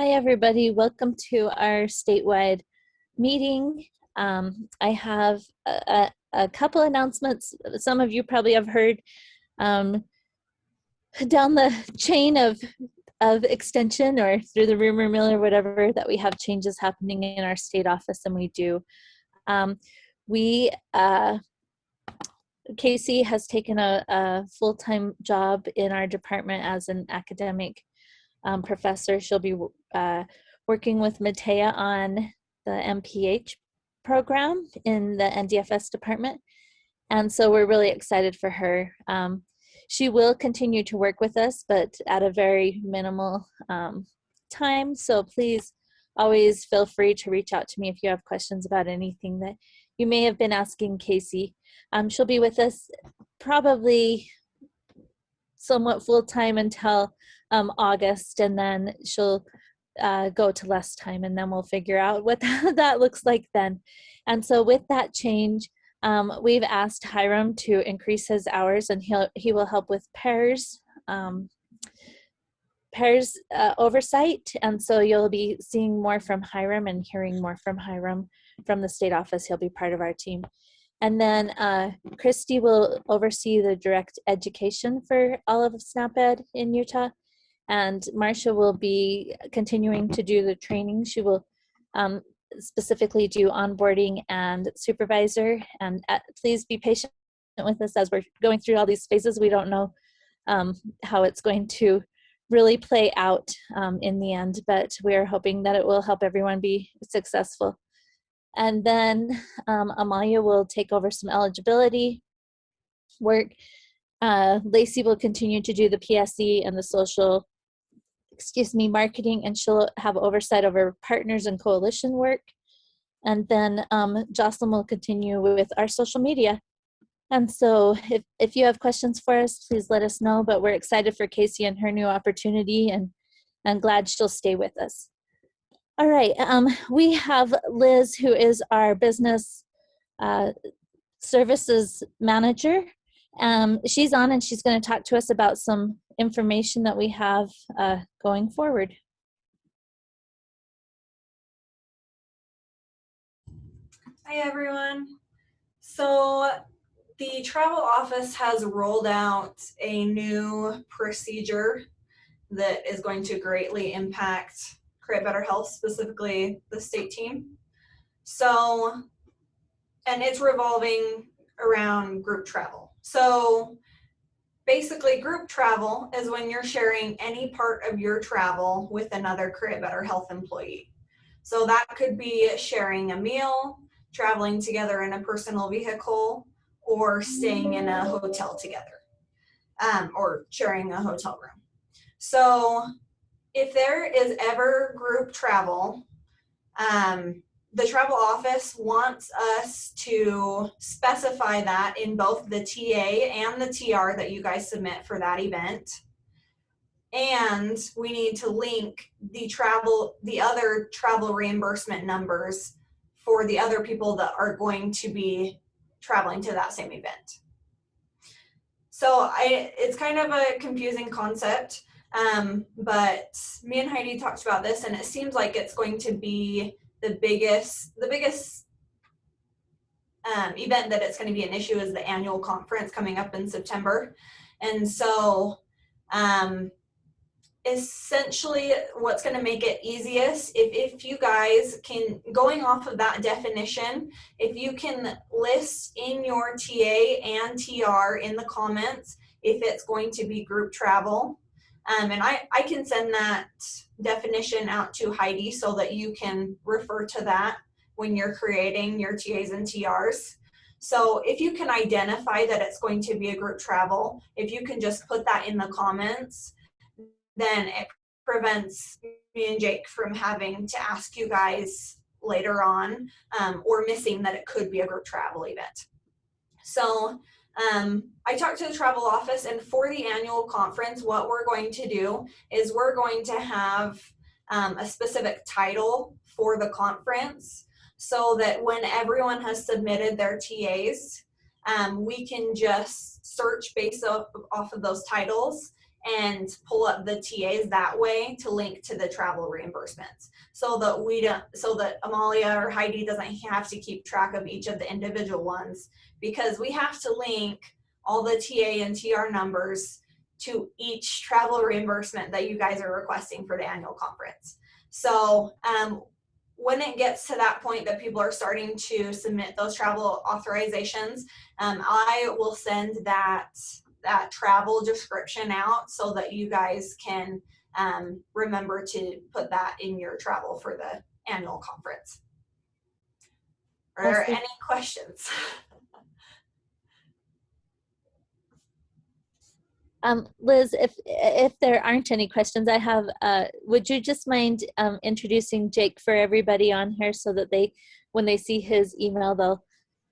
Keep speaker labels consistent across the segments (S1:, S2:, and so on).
S1: Hi, everybody. Welcome to our statewide meeting. I have a couple announcements. Some of you probably have heard down the chain of extension or through the rumor mill or whatever that we have changes happening in our state office, and we do. Casey has taken a full-time job in our department as an academic professor. She'll be working with Matea on the MPH program in the NDFS department. And so we're really excited for her. She will continue to work with us, but at a very minimal time. So please always feel free to reach out to me if you have questions about anything that you may have been asking Casey. She'll be with us probably somewhat full-time until August, and then she'll go to less time, and then we'll figure out what that looks like then. And so with that change, we've asked Hiram to increase his hours, and he will help with pairs oversight. And so you'll be seeing more from Hiram and hearing more from Hiram from the state office. He'll be part of our team. And then Christy will oversee the direct education for all of SNAP-Ed in Utah. And Marcia will be continuing to do the training. She will specifically do onboarding and supervisor. And please be patient with us as we're going through all these phases. We don't know how it's going to really play out in the end, but we're hoping that it will help everyone be successful. And then Amalia will take over some eligibility work. Lacey will continue to do the PSE and the social, marketing, and she'll have oversight over partners and coalition work. And then Jocelyn will continue with our social media. And so if you have questions for us, please let us know, but we're excited for Casey and her new opportunity, and I'm glad she'll stay with us. All right, we have Liz, who is our business services manager. She's on, and she's going to talk to us about some information that we have going forward.
S2: Hi, everyone. So the travel office has rolled out a new procedure that is going to greatly impact Create Better Health, specifically the state team. So, and it's revolving around group travel. So basically, group travel is when you're sharing any part of your travel with another Create Better Health employee. So that could be sharing a meal, traveling together in a personal vehicle, or staying in a hotel together, or sharing a hotel room. So if there is ever group travel, the travel office wants us to specify that in both the TA and the TR that you guys submit for that event. And we need to link the other travel reimbursement numbers for the other people that are going to be traveling to that same event. So it's kind of a confusing concept, but me and Heidi talked about this, and it seems like it's going to be the biggest event that it's going to be an issue is the annual conference coming up in September. And so essentially what's going to make it easiest, if you guys can, going off of that definition, if you can list in your TA and TR in the comments if it's going to be group travel, and I can send that definition out to Heidi so that you can refer to that when you're creating your TAs and TRs. So if you can identify that it's going to be a group travel, if you can just put that in the comments, then it prevents me and Jake from having to ask you guys later on, or missing that it could be a group travel event. So I talked to the travel office, and for the annual conference, what we're going to do is we're going to have a specific title for the conference, so that when everyone has submitted their TAs, we can just search based off of those titles and pull up the TAs that way to link to the travel reimbursements, so that Amalia or Heidi doesn't have to keep track of each of the individual ones, because we have to link all the TA and TR numbers to each travel reimbursement that you guys are requesting for the annual conference. So when it gets to that point that people are starting to submit those travel authorizations, I will send that travel description out so that you guys can remember to put that in your travel for the annual conference. Are there any questions?
S1: Liz, if there aren't any questions, I have, would you just mind introducing Jake for everybody on here so that they, when they see his email, they'll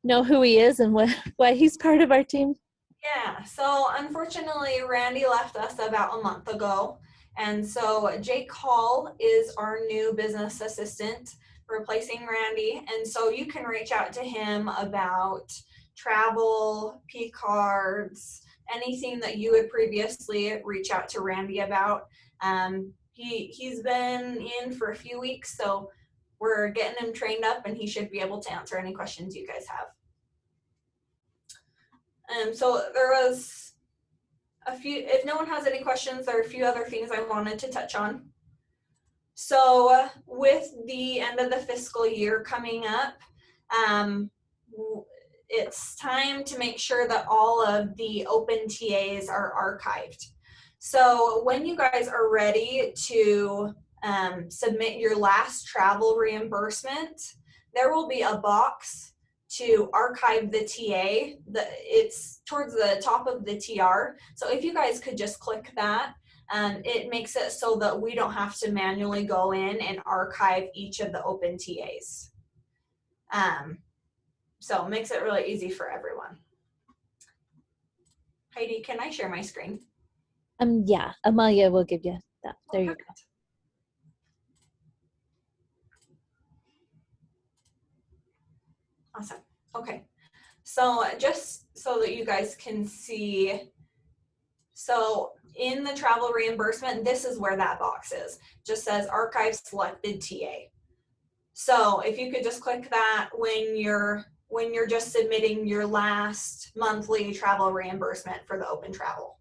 S1: know who he is and why he's part of our team?
S2: Yeah, so unfortunately, Randy left us about a month ago. And so Jake Hall is our new business assistant, replacing Randy. And so you can reach out to him about travel, P cards, anything that you would previously reach out to Randy about. He's been in for a few weeks, so we're getting him trained up and he should be able to answer any questions you guys have. So there was a few, if no one has any questions, there are a few other things I wanted to touch on. So with the end of the fiscal year coming up, it's time to make sure that all of the open TAs are archived. So when you guys are ready to submit your last travel reimbursement, there will be a box to archive the TA. It's towards the top of the TR. So if you guys could just click that, it makes it so that we don't have to manually go in and archive each of the open TAs. So it makes it really easy for everyone. Heidi, can I share my screen?
S1: Yeah, Amalia will give you that. There you go.
S2: Awesome. Okay. So just so that you guys can see, so in the travel reimbursement, this is where that box is. Just says archive selected TA. So if you could just click that when you're just submitting your last monthly travel reimbursement for the open travel.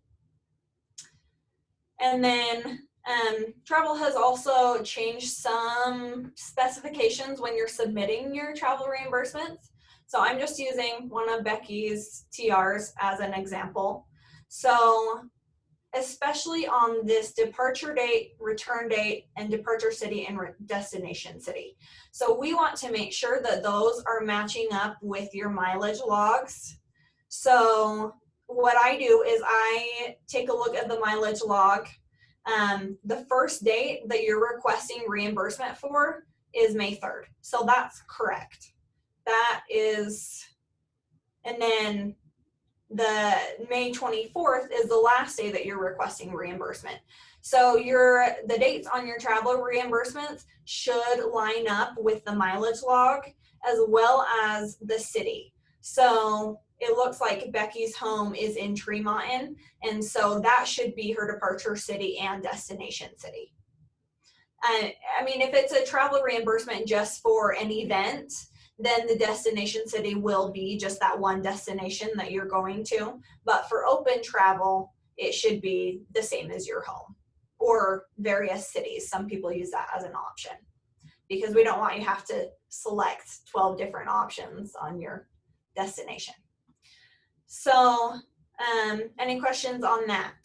S2: And then travel has also changed some specifications when you're submitting your travel reimbursements. So I'm just using one of Becky's TRs as an example. So especially on this departure date, return date, and departure city and destination city. So we want to make sure that those are matching up with your mileage logs. So what I do is I take a look at the mileage log. The first date that you're requesting reimbursement for is May 3rd. So that's correct. That is, and then the May 24th is the last day that you're requesting reimbursement. So the dates on your travel reimbursements should line up with the mileage log as well as the city. So it looks like Becky's home is in Tremonton, and so that should be her departure city and destination city. I mean, if it's a travel reimbursement just for an event, then the destination city will be just that one destination that you're going to. But for open travel, it should be the same as your home or various cities. Some people use that as an option because we don't want you to have to select 12 different options on your destination. So any questions on that?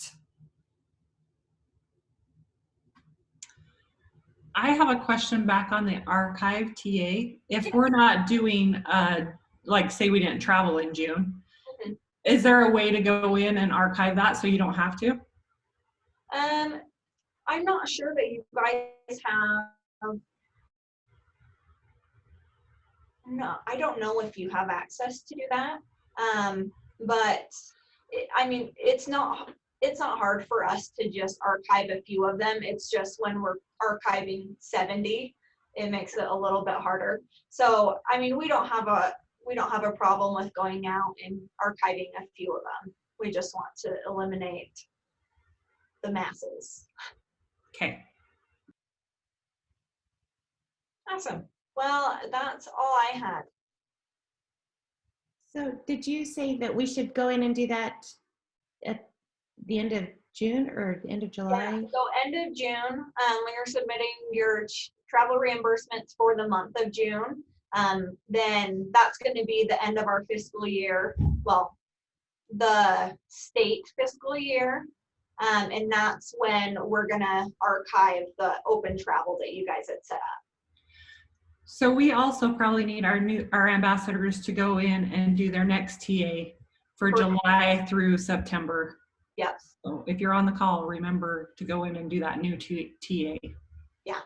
S3: I have a question back on the archive TA. If we're not doing, like say we didn't travel in June, is there a way to go in and archive that so you don't have to?
S2: I'm not sure that you guys have, no, I don't know if you have access to do that. But I mean, it's not hard for us to just archive a few of them. It's just when we're archiving 70, it makes it a little bit harder. So, I mean, we don't have a problem with going out and archiving a few of them. We just want to eliminate the masses.
S3: Okay.
S2: Awesome. Well, that's all I had.
S4: So did you say that we should go in and do that at the end of June or the end of July?
S2: Yeah, so end of June, when you're submitting your travel reimbursements for the month of June, then that's going to be the end of our fiscal year. Well, the state fiscal year. And that's when we're going to archive the open travel that you guys had set up.
S3: So we also probably need our ambassadors to go in and do their next TA for
S2: Correct.
S3: July through September.
S2: Yes.
S3: So if you're on the call, remember to go in and do that new TA.
S2: Yeah.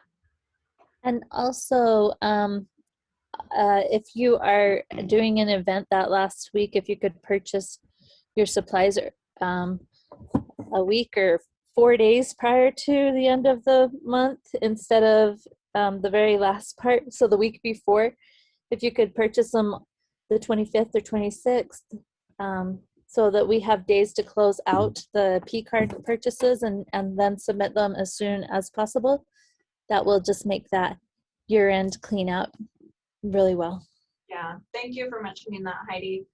S1: And also, if you are doing an event that last week, if you could purchase your supplies a week or 4 days prior to the end of the month instead of the very last part, so the week before, if you could purchase them the 25th or 26th, so that we have days to close out the P-card purchases and then submit them as soon as possible. That will just make that year-end cleanup really well.
S2: Yeah. Thank you for mentioning that, Heidi.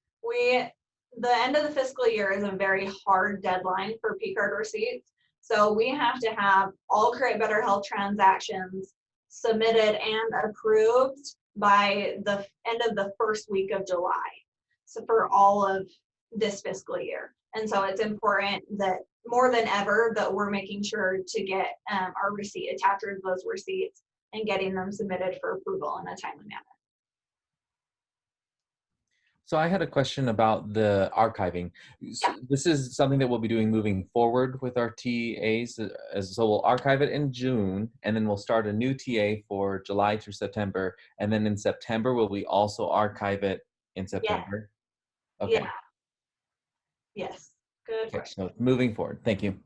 S2: The end of the fiscal year is a very hard deadline for P-card receipts. So we have to have all Create Better Health transactions submitted and approved by the end of the first week of July. So for all of this fiscal year. And so it's important that more than ever that we're making sure to get our receipt attached to those receipts and getting them submitted for approval in a timely manner.
S5: So I had a question about the archiving.
S2: Yeah.
S5: This is something that we'll be doing moving forward with our TAs. So we'll archive it in June, and then we'll start a new TA for July through September. And then in September, will we also archive it in September? Yeah. Okay.
S2: Yeah. Yes. Good
S5: Okay,
S2: question.
S5: so moving forward. Thank you.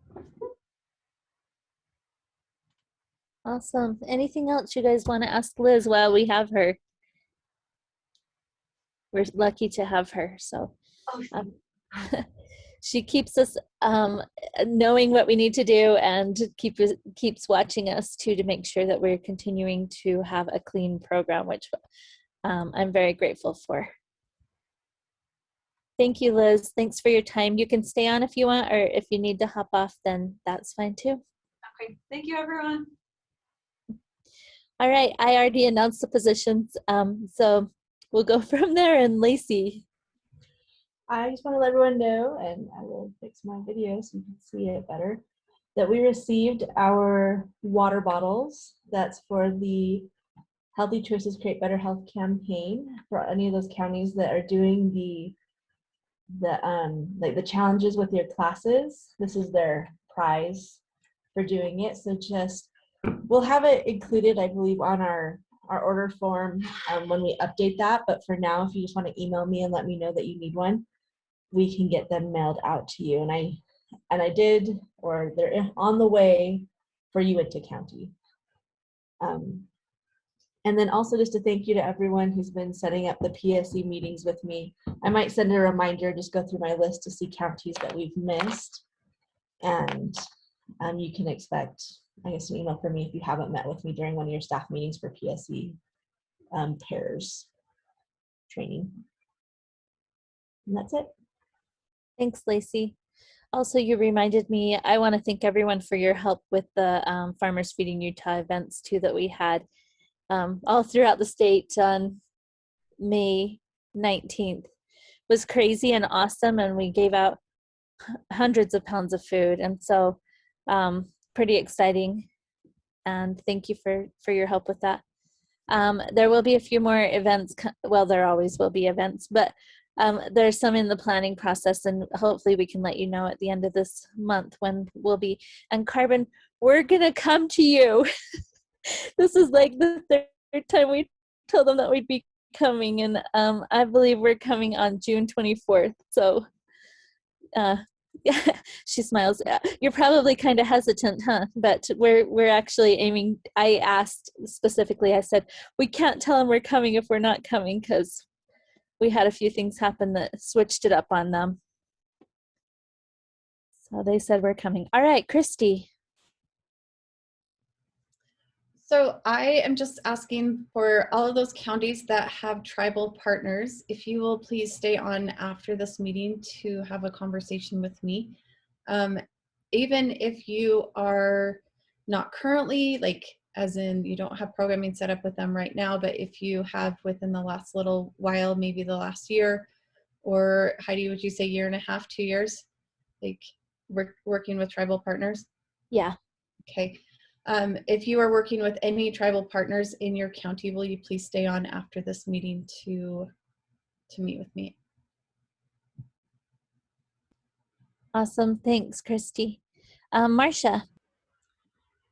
S1: Awesome. Anything else you guys want to ask Liz while we have her? We're lucky to have her. So she keeps us knowing what we need to do and keeps watching us too to make sure that we're continuing to have a clean program, which I'm very grateful for. Thank you, Liz. Thanks for your time. You can stay on if you want, or if you need to hop off, then that's fine too.
S2: Okay. Thank you, everyone.
S1: All right. I already announced the positions. So we'll go from there. And Lacey.
S6: I just want to let everyone know, and I will fix my video so you can see it better, that we received our water bottles. That's for the Healthy Choices Create Better Health campaign for any of those counties that are doing the challenges with your classes. This is their prize for doing it. So just, we'll have it included, I believe, on our order form when we update that. But for now, if you just want to email me and let me know that you need one, we can get them mailed out to you. And I did, or they're on the way for Uinta County. And then also just a thank you to everyone who's been setting up the PSE meetings with me. I might send a reminder, just go through my list to see counties that we've missed. And you can expect, I guess, an email from me if you haven't met with me during one of your staff meetings for PSE pairs training. And that's it.
S1: Thanks, Lacey. Also, you reminded me, I want to thank everyone for your help with the Farmers Feeding Utah events too that we had all throughout the state on May 19th. It was crazy and awesome, and we gave out hundreds of pounds of food, and so pretty exciting, and thank you for your help with that. There will be a few more events, well, there always will be events, but there's some in the planning process, and hopefully we can let you know at the end of this month when we'll be. And Carbon, we're gonna come to you. This is like the third time we told them that we'd be coming, and I believe we're coming on June 24th. So she smiles. You're probably kind of hesitant, huh? But we're actually aiming. I asked specifically, I said, we can't tell them we're coming if we're not coming, because we had a few things happen that switched it up on them. So they said we're coming. All right, Christy.
S7: So I am just asking for all of those counties that have tribal partners, if you will please stay on after this meeting to have a conversation with me. Even if you are not currently, like as in you don't have programming set up with them right now, but if you have within the last little while, maybe the last year, or Heidi, would you say year and a half, 2 years, like working with tribal partners?
S1: Yeah.
S7: Okay. If you are working with any tribal partners in your county, will you please stay on after this meeting to meet with me?
S1: Awesome. Thanks, Christy. Marcia.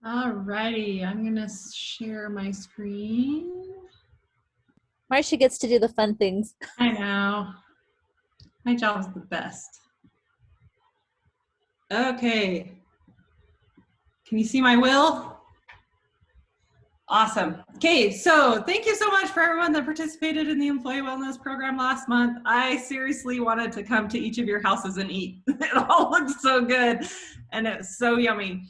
S3: All righty, I'm gonna share my screen.
S1: Marcia gets to do the fun things.
S3: I know. My job's the best. Okay. Can you see my wheel? Awesome. Okay, so thank you so much for everyone that participated in the Employee Wellness Program last month. I seriously wanted to come to each of your houses and eat. It all looked so good and it was so yummy.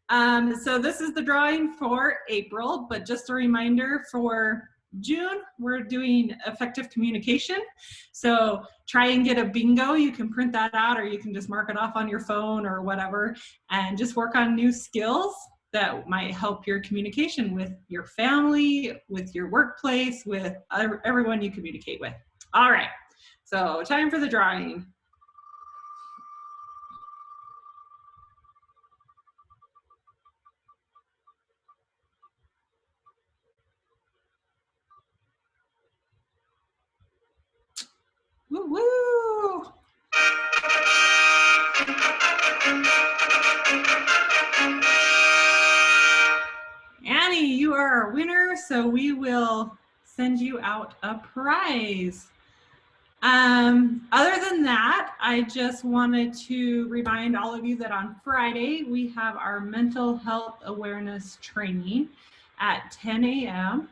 S3: So this is the drawing for April, but just a reminder for June, we're doing effective communication. So try and get a bingo. You can print that out or you can just mark it off on your phone or whatever, and just work on new skills that might help your communication with your family, with your workplace, with everyone you communicate with. All right, so time for the drawing. Woo woo! Annie, you are our winner, so we will send you out a prize. Other than that, I just wanted to remind all of you that on Friday, we have our mental health awareness training at 10 a.m.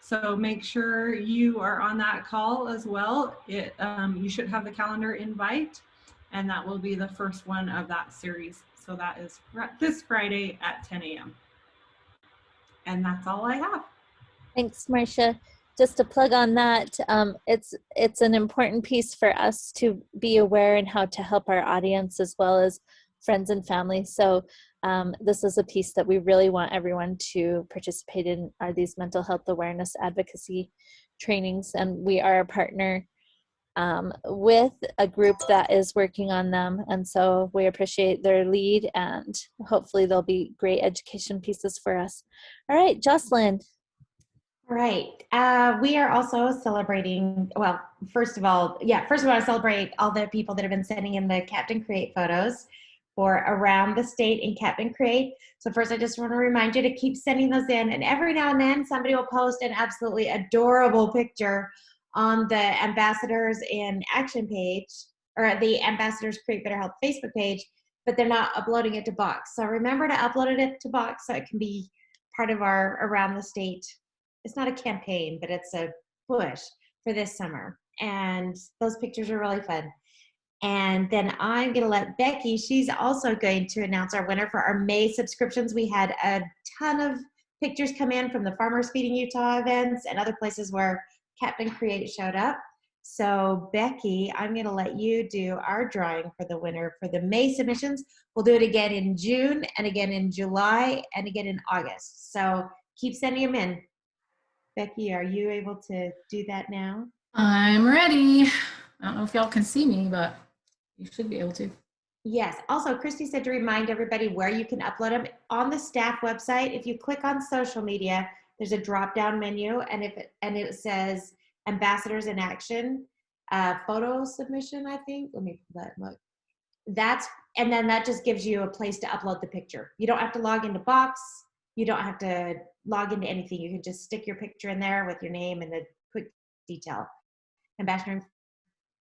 S3: So make sure you are on that call as well. You should have the calendar invite, and that will be the first one of that series. So that is this Friday at 10 a.m. And that's all I have.
S1: Thanks, Marcia. Just to plug on that, it's an important piece for us to be aware and how to help our audience as well as friends and family. So this is a piece that we really want everyone to participate in, are these mental health awareness advocacy trainings. And we are a partner with a group that is working on them. And so we appreciate their lead and hopefully they'll be great education pieces for us. All right, Jocelyn.
S4: All right. We are also celebrating, well, first of all, I celebrate all the people that have been sending in the Captain Create photos for around the state in Captain Create. So first, I just want to remind you to keep sending those in. And every now and then, somebody will post an absolutely adorable picture on the Ambassadors in Action page, or the Ambassadors Create Better Health Facebook page, but they're not uploading it to Box. So remember to upload it to Box so it can be part of our around the state. It's not a campaign, but it's a push for this summer. And those pictures are really fun. And then I'm going to let Becky, she's also going to announce our winner for our May subscriptions. We had a ton of pictures come in from the Farmers Feeding Utah events and other places where Captain Create showed up. So Becky, I'm going to let you do our drawing for the winner for the May submissions. We'll do it again in June and again in July and again in August. So keep sending them in. Becky, are you able to do that now?
S8: I'm ready. I don't know if y'all can see me, but you should be able to.
S4: Yes. Also, Christy said to remind everybody where you can upload them on the staff website. If you click on social media, there's a drop-down menu, and it says Ambassadors in Action, photo submission. I think. Let me look. And then that just gives you a place to upload the picture. You don't have to log into Box. You don't have to log into anything. You can just stick your picture in there with your name and the quick detail. Ambassador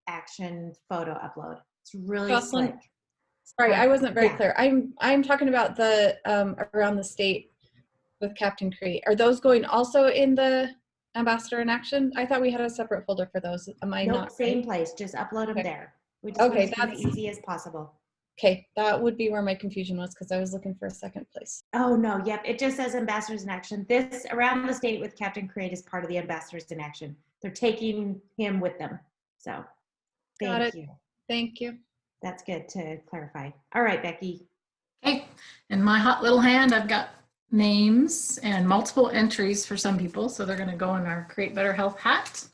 S4: Action photo upload. It's really
S7: Jocelyn,
S4: slick.
S7: sorry, I wasn't very
S4: Yeah.
S7: clear. I'm talking about the around the state with Captain Create. Are those going also in the Ambassador in Action? I thought we had a separate folder for those. Am I
S4: Nope,
S7: not
S4: same
S7: right?
S4: place. Just upload them
S7: Okay.
S4: there. We just
S7: Okay,
S4: want it to be as easy as possible.
S7: Okay, that would be where my confusion was because I was looking for a second place.
S4: Oh, no, yep. It just says Ambassadors in Action. This Around the State with Captain Create is part of the Ambassadors in Action. They're taking him with them. So
S7: Got
S4: thank
S7: it.
S4: you.
S7: Thank you.
S4: That's good to clarify. All right, Becky.
S8: Okay, in my hot little hand, I've got names and multiple entries for some people. So they're gonna go in our Create Better Health hat.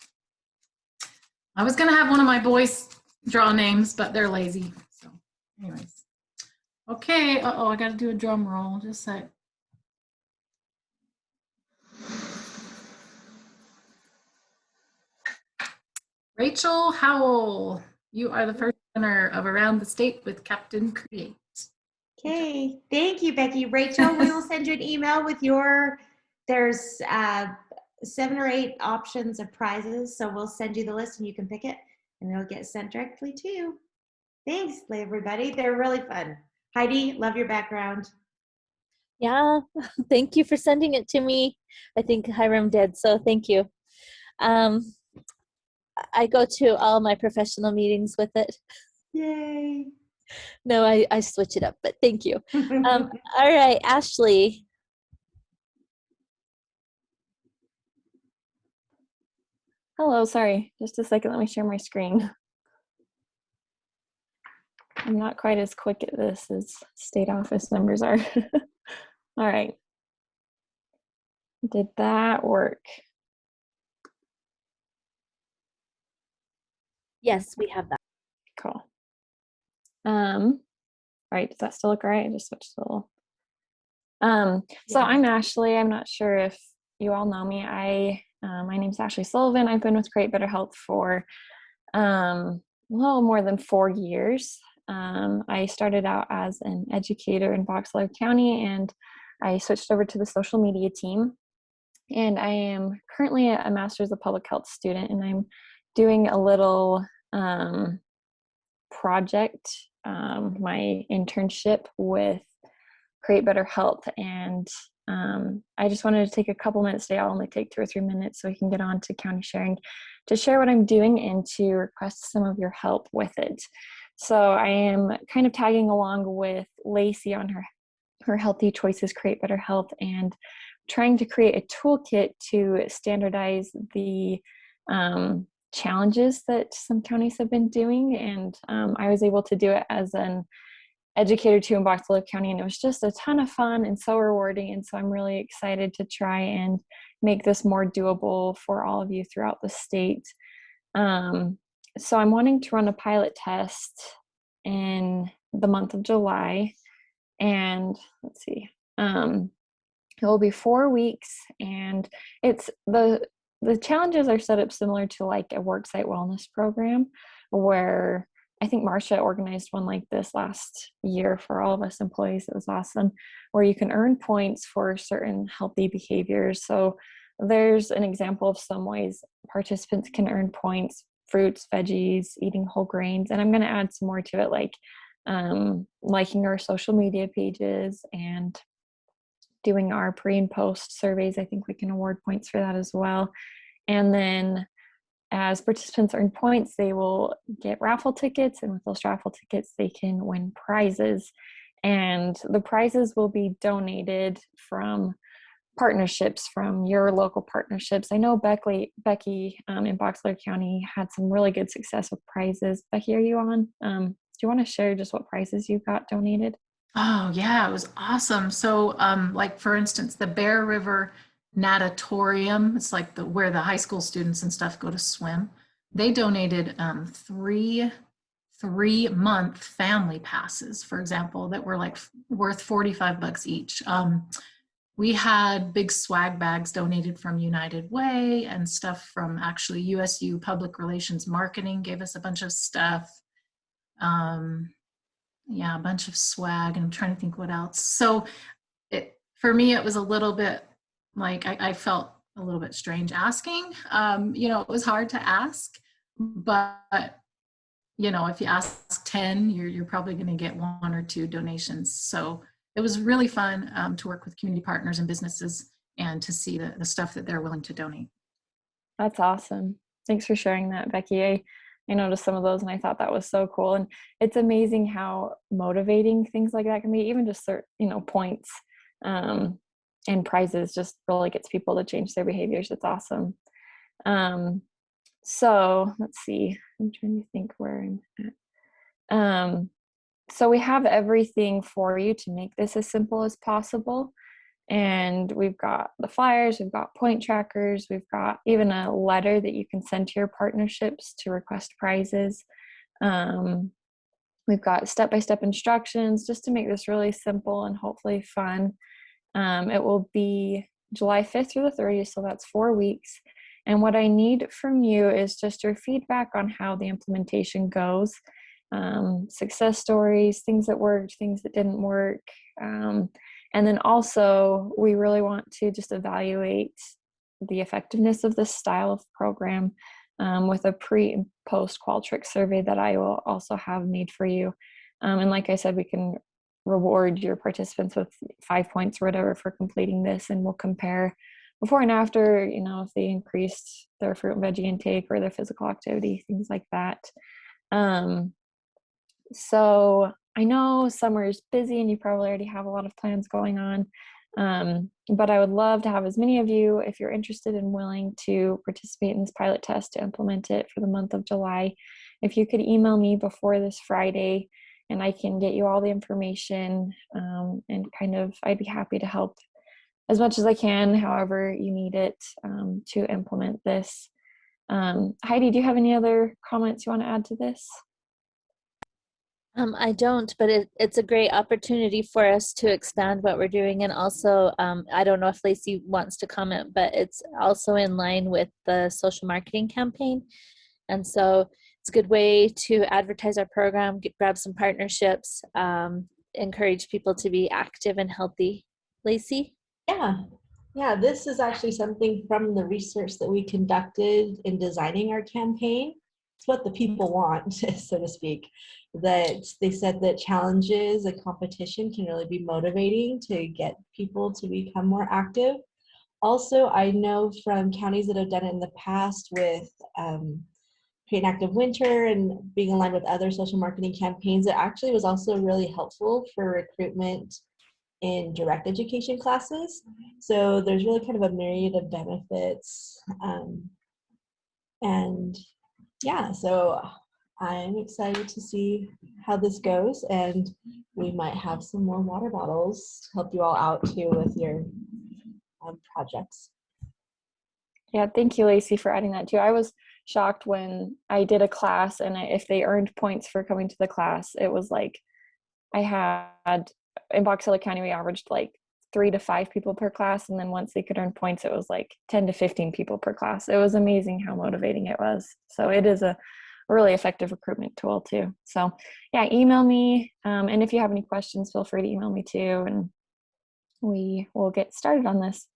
S8: I was gonna have one of my boys draw names, but they're lazy. So anyways. Okay, uh-oh, I gotta do a drum roll, just a sec. Rachel Howell, you are the first winner of Around the State with Captain Create.
S4: Okay, thank you, Becky. Rachel, we will send you an email with there's 7 or 8 options of prizes. So we'll send you the list and you can pick it and it'll get sent directly to you. Thanks, everybody. They're really fun. Heidi, love your background.
S1: Yeah, thank you for sending it to me. I think Hiram did, so thank you. I go to all my professional meetings with it.
S4: Yay.
S1: No, I switch it up, but thank you. All right, Ashley.
S9: Hello, sorry, just a second, let me share my screen. I'm not quite as quick at this as state office members are. All right. Did that work?
S1: Yes, we have that.
S9: Cool. All right, does that still look right? I just switched a little. So
S1: Yeah.
S9: I'm Ashley. I'm not sure if you all know me. My name's Ashley Sullivan. I've been with Create Better Health for a little more than 4 years. I started out as an educator in Box Elder County, and I switched over to the social media team. And I am currently a Master's of Public Health student, and I'm doing a little project, my internship with Create Better Health. And I just wanted to take a couple minutes today. I'll only take 2 or 3 minutes so we can get on to county sharing to share what I'm doing and to request some of your help with it. So I am kind of tagging along with Lacey on her Healthy Choices Create Better Health and trying to create a toolkit to standardize the challenges that some counties have been doing. And I was able to do it as an educator too in Box Elder County, and it was just a ton of fun and so rewarding. And so I'm really excited to try and make this more doable for all of you throughout the state. So I'm wanting to run a pilot test in the month of July, and let's see, it will be 4 weeks, and it's the challenges are set up similar to like a worksite wellness program, where I think Marcia organized one like this last year for all of us employees. It was awesome, where you can earn points for certain healthy behaviors. So there's an example of some ways participants can earn points: fruits, veggies, eating whole grains. And I'm going to add some more to it, like liking our social media pages and doing our pre and post surveys. I think we can award points for that as well. And then as participants earn points, they will get raffle tickets, and with those raffle tickets, they can win prizes. And the prizes will be donated from partnerships, from your local partnerships. I know Becky in Box Elder County had some really good success with prizes. Becky, are you on? Do you want to share just what prizes you got donated?
S8: Oh yeah, it was awesome. So like for instance, the Bear River Natatorium, it's like where the high school students and stuff go to swim. They donated 3-month family passes, for example, that were like worth $45 each. We had big swag bags donated from United Way, and stuff from actually USU Public Relations Marketing gave us a bunch of stuff. Yeah, a bunch of swag, and I'm trying to think what else. So for me, it was a little bit like I felt a little bit strange asking. It was hard to ask, but if you ask 10, you're probably going to get 1 or 2 donations. So it was really fun to work with community partners and businesses and to see the stuff that they're willing to donate.
S9: That's awesome. Thanks for sharing that, Becky. I noticed some of those and I thought that was so cool. And it's amazing how motivating things like that can be, even just points and prizes just really gets people to change their behaviors. It's awesome. So let's see, I'm trying to think where I'm at. So we have everything for you to make this as simple as possible. And we've got the flyers, we've got point trackers, we've got even a letter that you can send to your partnerships to request prizes. We've got step-by-step instructions just to make this really simple and hopefully fun. It will be July 5th through the 30th, so that's 4 weeks. And what I need from you is just your feedback on how the implementation goes. Success stories, things that worked, things that didn't work. And then also, we really want to just evaluate the effectiveness of this style of program with a pre and post Qualtrics survey that I will also have made for you. And like I said, we can reward your participants with 5 points or whatever for completing this, and we'll compare before and after, if they increased their fruit and veggie intake or their physical activity, things like that. So I know summer is busy and you probably already have a lot of plans going on, but I would love to have as many of you, if you're interested and willing to participate in this pilot test to implement it for the month of July. If you could email me before this Friday, and I can get you all the information, and I'd be happy to help as much as I can, however you need it, to implement this. Heidi, do you have any other comments you want to add to this?
S1: I don't, but it's a great opportunity for us to expand what we're doing. And also, I don't know if Lacey wants to comment, but it's also in line with the social marketing campaign. And so it's a good way to advertise our program, grab some partnerships, encourage people to be active and healthy. Lacey?
S6: Yeah, this is actually something from the research that we conducted in designing our campaign. It's what the people want, so to speak. That they said that challenges and competition can really be motivating to get people to become more active. Also, I know from counties that have done it in the past with Create an Active Winter and being aligned with other social marketing campaigns, it actually was also really helpful for recruitment in direct education classes. So there's really kind of a myriad of benefits. And yeah, so I'm excited to see how this goes, and we might have some more water bottles to help you all out too with your projects.
S9: Yeah, thank you, Lacey, for adding that too. I was shocked when I did a class, and if they earned points for coming to the class, it was like I had, in Box Elder County, we averaged like 3 to 5 people per class, and then once they could earn points, it was like 10 to 15 people per class. It was amazing how motivating it was. So it is a really effective recruitment tool too. So yeah, email me, and if you have any questions, feel free to email me too, and we will get started on this.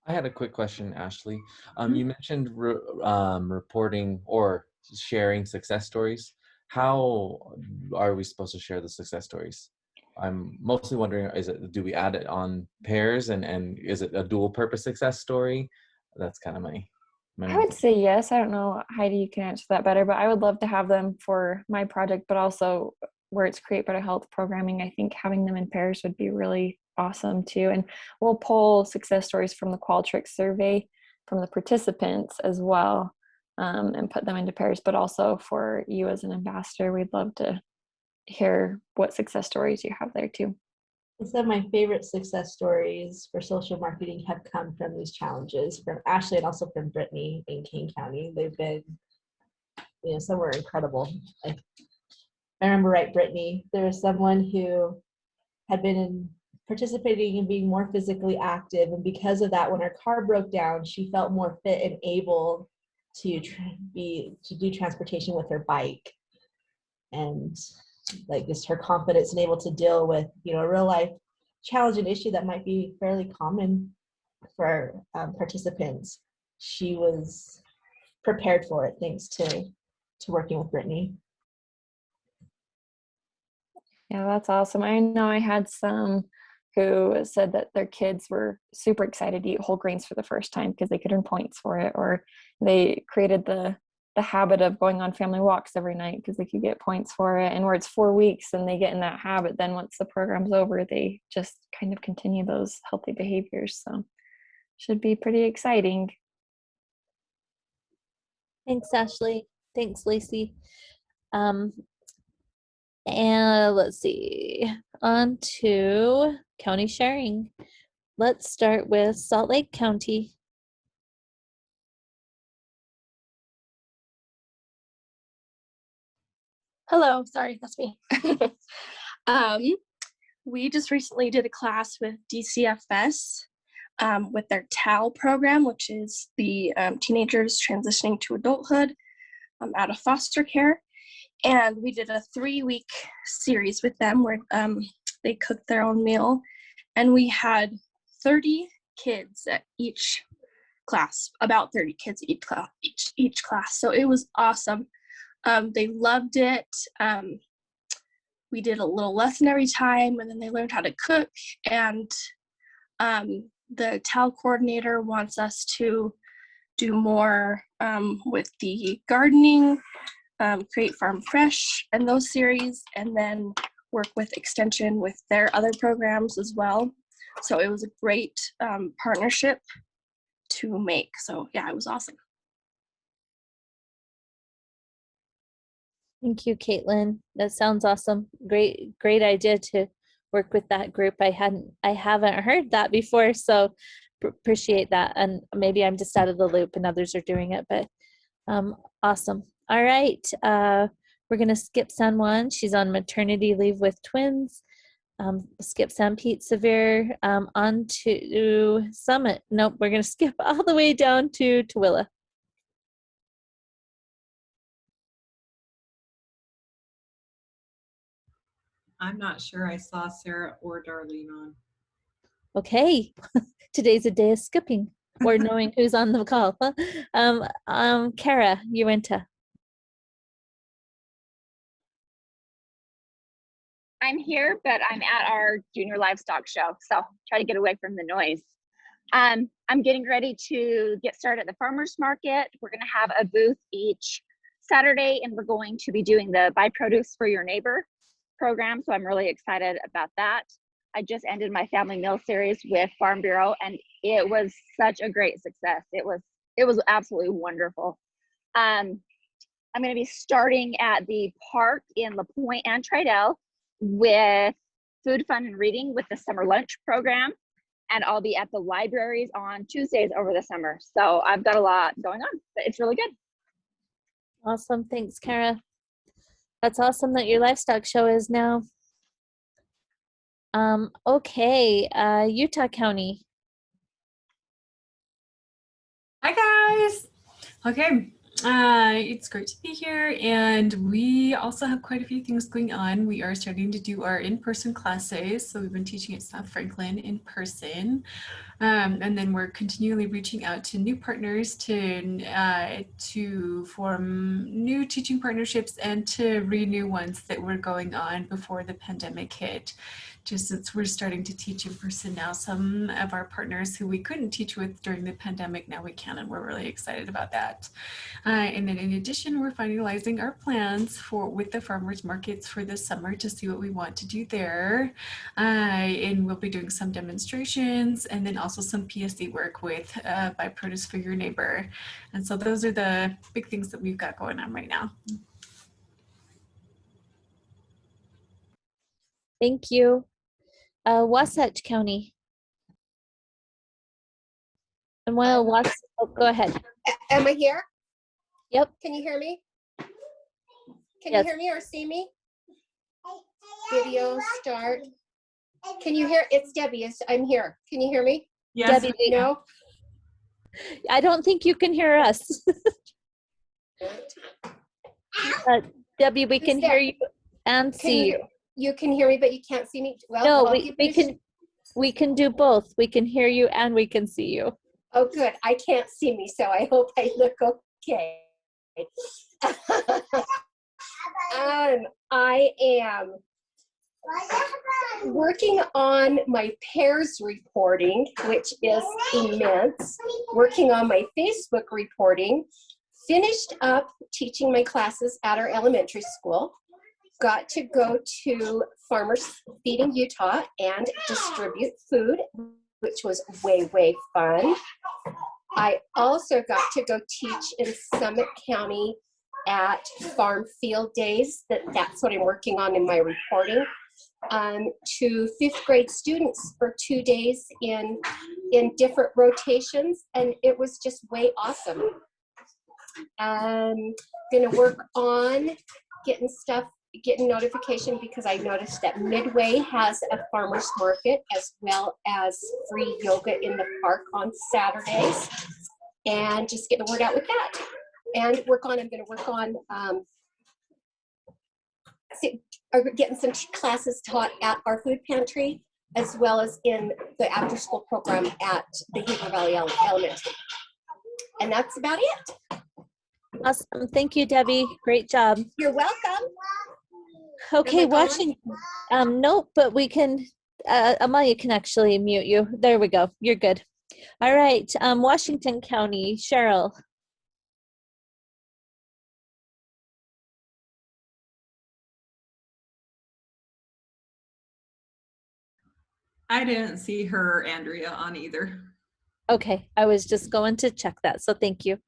S5: I had a quick question, Ashley. You mentioned reporting or sharing success stories. How are we supposed to share the success stories? I'm mostly wondering, do we add it on pairs, and is it a dual purpose success story? That's kind of my
S9: I would say yes. I don't know, Heidi, you can answer that better, but I would love to have them for my project, but also where it's Create Better Health programming. I think having them in pairs would be really awesome too. And we'll pull success stories from the Qualtrics survey from the participants as well, and put them into pairs, but also for you as an ambassador, we'd love to hear what success stories you have there too.
S6: Some of my favorite success stories for social marketing have come from these challenges, from Ashley and also from Brittany in Kane County. They've been, some were incredible. I remember, right, Brittany, there was someone who had been participating in being more physically active, and because of that, when her car broke down, she felt more fit and able to do transportation with her bike, and like just her confidence and able to deal with a real life challenge and issue that might be fairly common for participants. She was prepared for it thanks to working with Brittany.
S9: Yeah, that's awesome. I know I had some who said that their kids were super excited to eat whole grains for the first time because they could earn points for it, or they created the the habit of going on family walks every night because they could get points for it. And where it's 4 weeks and they get in that habit, then once the program's over, they just kind of continue those healthy behaviors. So should be pretty exciting.
S1: Thanks, Ashley. Thanks, Lacey. And let's see, on to county sharing. Let's start with Salt Lake County.
S10: Hello, sorry, that's me. We just recently did a class with DCFS with their TAL program, which is the teenagers transitioning to adulthood out of foster care. And we did a 3-week series with them where they cooked their own meal. And we had 30 kids at each class, about 30 kids at each class. So it was awesome. They loved it. We did a little lesson every time, and then they learned how to cook. And the TAL coordinator wants us to do more with the gardening, create Farm Fresh and those series, and then work with Extension with their other programs as well. So it was a great partnership to make. So yeah, it was awesome.
S1: Thank you, Caitlin. That sounds awesome. Great idea to work with that group. I haven't heard that before, so appreciate that. And maybe I'm just out of the loop and others are doing it, but awesome. All right, we're gonna skip San Juan. She's on maternity leave with twins. Skip San Pete Sevier, on to Summit. Nope, we're gonna skip all the way down to Tooele.
S3: I'm not sure I saw Sarah or Darlene on.
S1: Okay, today's a day of skipping or knowing who's on the call. Kara Uinta.
S11: I'm here, but I'm at our junior livestock show, so try to get away from the noise. I'm getting ready to get started at the farmers market. We're going to have a booth each Saturday, and we're going to be doing the Buy Produce for Your Neighbor program, so I'm really excited about that. I just ended my family meal series with Farm Bureau, and it was such a great success. It was absolutely wonderful. I'm going to be starting at the park in La Pointe and Tridel with food, fun, and reading with the summer lunch program, and I'll be at the libraries on Tuesdays over the summer. So I've got a lot going on, but it's really good.
S1: Awesome, thanks, Kara. That's awesome that your livestock show is now. Okay, Utah County.
S12: Hi guys. Okay, it's great to be here, and we also have quite a few things going on. We are starting to do our in-person classes, so we've been teaching at South Franklin in person, and then we're continually reaching out to new partners to form new teaching partnerships and to renew ones that were going on before the pandemic hit. Just since we're starting to teach in person now, some of our partners who we couldn't teach with during the pandemic, now we can, and we're really excited about that. And then in addition, we're finalizing our plans with the farmers markets for this summer to see what we want to do there. And we'll be doing some demonstrations and then also some PSC work with Buy Produce for Your Neighbor. And so those are the big things that we've got going on right now.
S1: Thank you. Wasatch County. And while go ahead.
S13: Am I here?
S1: Yep.
S13: Can you hear me? Can
S1: Yes.
S13: you hear me or see me? Video start. Can you hear? It's Debbie. I'm here. Can you hear me?
S12: Yes.
S1: Debbie,
S13: No?
S1: I don't think you can hear us. Debbie, we can hear you and see you.
S13: You can hear me, but you can't see me? Well,
S1: No,
S13: I'll give you
S1: we can do both. We can hear you and we can see you.
S13: Oh, good. I can't see me, so I hope I look okay. I am working on my PAIRS reporting, which is immense, working on my Facebook reporting Finished up teaching my classes at our elementary school. Got to go to Farmers Feeding Utah and distribute food, which was way, way fun. I also got to go teach in Summit County at Farm Field Days. That's what I'm working on in my reporting. To 5th grade students for 2 days in different rotations, and it was just way awesome. Gonna work on getting notification, because I noticed that Midway has a farmer's market as well as free yoga in the park on Saturdays, and just get the word out with that. And I'm gonna work on getting some classes taught at our food pantry, as well as in the after school program at the Heber Valley Elementary. And that's about it.
S1: Awesome. Thank you, Debbie. Great job.
S13: You're welcome.
S1: Okay, Washington. Nope, but we can, Amalia can actually mute you. There we go. You're good. All right. Washington County, Cheryl.
S3: I didn't see her or Andrea on either.
S1: Okay, I was just going to check that, so thank you.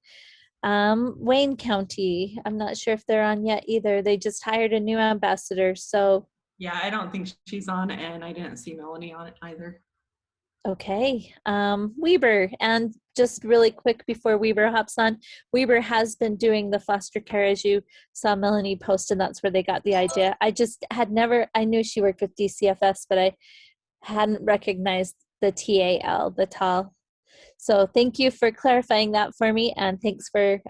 S1: Wayne County, I'm not sure if they're on yet either. They just hired a new ambassador, so.
S3: Yeah, I don't think she's on, and I didn't see Melanie on it either.
S1: Okay, Weber, and just really quick before Weber hops on, Weber has been doing the foster care, as you saw Melanie post, and that's where they got the idea. I just had never, I knew she worked with DCFS, but I hadn't recognized the TAL, the TAL. So thank you for clarifying that for me, and thanks for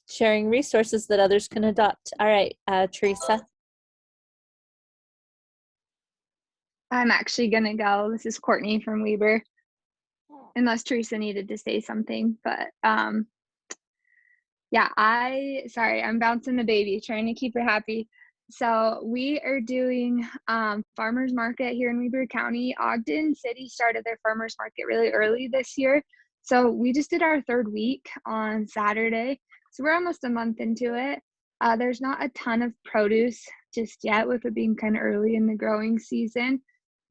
S1: sharing resources that others can adopt. All right, Teresa.
S14: I'm actually gonna go. This is Courtney from Weber, unless Teresa needed to say something, but yeah, I'm bouncing the baby, trying to keep her happy. So we are doing farmers market here in Weber County. Ogden City started their farmers market really early this year. So we just did our 3rd week on Saturday. So we're almost a month into it. There's not a ton of produce just yet, with it being kind of early in the growing season,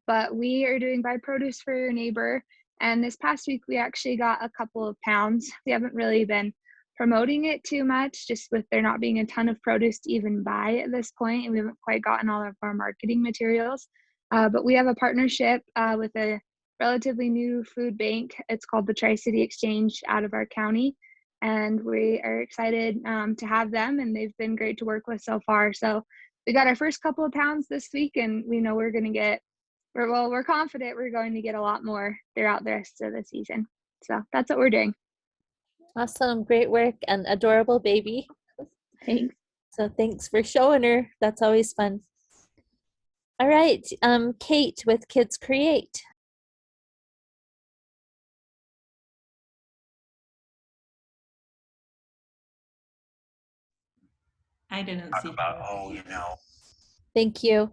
S14: but we are doing buy produce for your neighbor. And this past week, we actually got a couple of pounds. We haven't really been promoting it too much, just with there not being a ton of produce to even buy at this point, and we haven't quite gotten all of our marketing materials. But we have a partnership with a relatively new food bank. It's called the Tri-City Exchange out of our county, and we are excited to have them, and they've been great to work with so far. So we got our first couple of pounds this week, and we know we're confident we're going to get a lot more throughout the rest of the season. So that's what we're doing.
S1: Awesome, great work, and adorable baby.
S14: Thanks.
S1: So thanks for showing her. That's always fun. All right, Kate with Kids Create.
S3: I didn't see her.
S1: Thank you.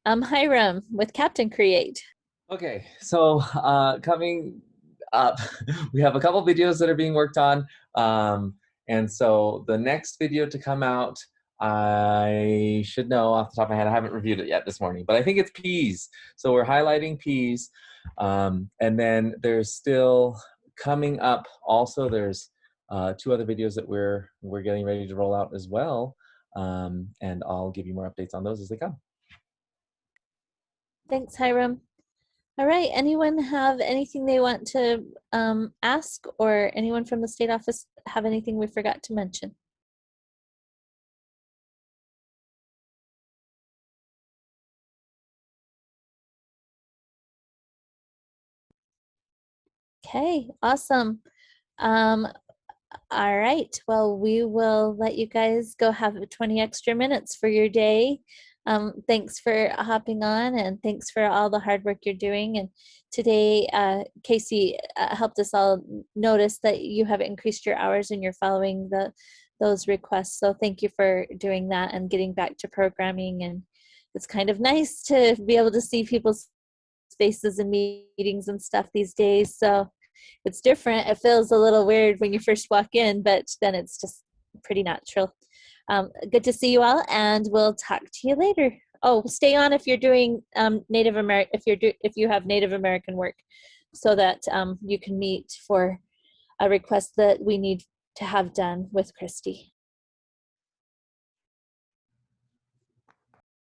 S1: Hiram with Captain Create.
S5: Okay, so coming up, we have a couple videos that are being worked on. And so the next video to come out, I should know off the top of my head. I haven't reviewed it yet this morning, but I think it's peas. So we're highlighting peas. And then there's still coming up also, there's 2 other videos that we're getting ready to roll out as well. And I'll give you more updates on those as they come.
S1: Thanks, Hiram. All right, anyone have anything they want to ask, or anyone from the state office have anything we forgot to mention? Okay, awesome. All right, well, we will let you guys go have 20 extra minutes for your day. Thanks for hopping on, and thanks for all the hard work you're doing. And today, Casey helped us all notice that you have increased your hours and you're following those requests. So thank you for doing that and getting back to programming. And it's kind of nice to be able to see people's faces in meetings and stuff these days. So it's different. It feels a little weird when you first walk in, but then it's just pretty natural. Good to see you all, and we'll talk to you later. Oh, stay on if you're doing Native American, if you have Native American work, so that you can meet for a request that we need to have done with Christy.